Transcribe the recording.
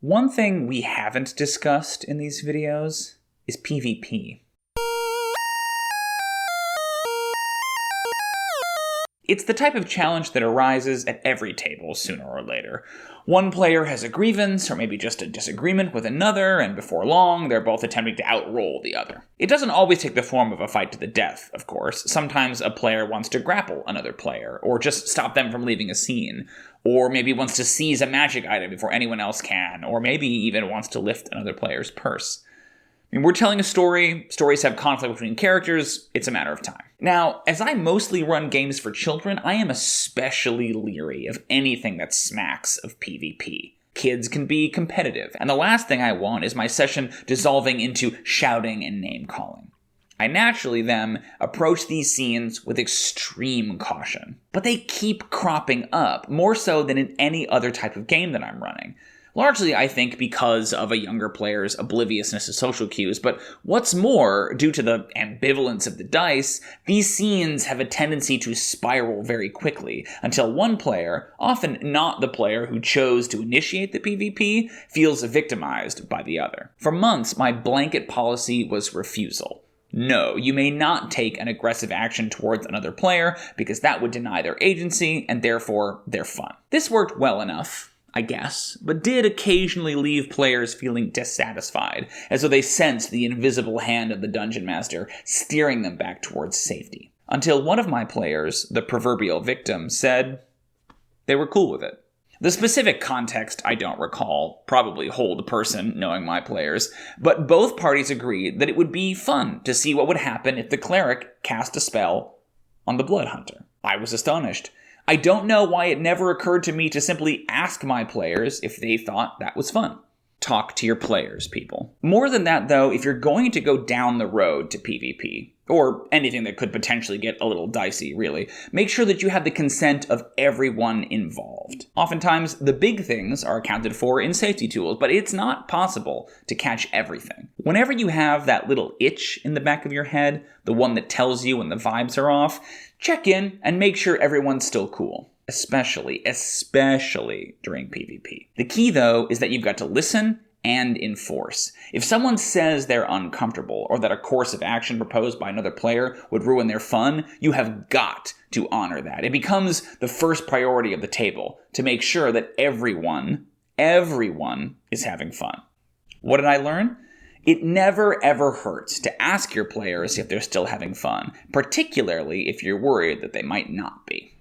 One thing we haven't discussed in these videos is PvP. It's the type of challenge that arises at every table sooner or later. One player has a grievance, or maybe just a disagreement with another, and before long, they're both attempting to outroll the other. It doesn't always take the form of a fight to the death, of course. Sometimes a player wants to grapple another player, or just stop them from leaving a scene, or maybe wants to seize a magic item before anyone else can, or maybe even wants to lift another player's purse. I mean, we're telling a story, stories have conflict between characters, it's a matter of time. Now, as I mostly run games for children, I am especially leery of anything that smacks of PvP. Kids can be competitive, and the last thing I want is my session dissolving into shouting and name-calling. I naturally, then, approach these scenes with extreme caution. But they keep cropping up, more so than in any other type of game that I'm running. Largely, I think, because of a younger player's obliviousness to social cues, but what's more, due to the ambivalence of the dice, these scenes have a tendency to spiral very quickly, until one player, often not the player who chose to initiate the PvP, feels victimized by the other. For months, my blanket policy was refusal. No, you may not take an aggressive action towards another player, because that would deny their agency, and therefore their fun. This worked well enough, I guess, but did occasionally leave players feeling dissatisfied, as though they sensed the invisible hand of the dungeon master steering them back towards safety. Until one of my players, the proverbial victim, said they were cool with it. The specific context I don't recall, probably hold a person knowing my players, but both parties agreed that it would be fun to see what would happen if the cleric cast a spell on the blood hunter. I was astonished. I don't know why it never occurred to me to simply ask my players if they thought that was fun. Talk to your players, people. More than that, though, if you're going to go down the road to PvP, or anything that could potentially get a little dicey, really, make sure that you have the consent of everyone involved. Oftentimes, the big things are accounted for in safety tools, but it's not possible to catch everything. Whenever you have that little itch in the back of your head, the one that tells you when the vibes are off, check in and make sure everyone's still cool. Especially during PvP. The key, though, is that you've got to listen and enforce. If someone says they're uncomfortable, or that a course of action proposed by another player would ruin their fun, you have got to honor that. It becomes the first priority of the table, to make sure that everyone is having fun. What did I learn? It never ever hurts to ask your players if they're still having fun, particularly if you're worried that they might not be.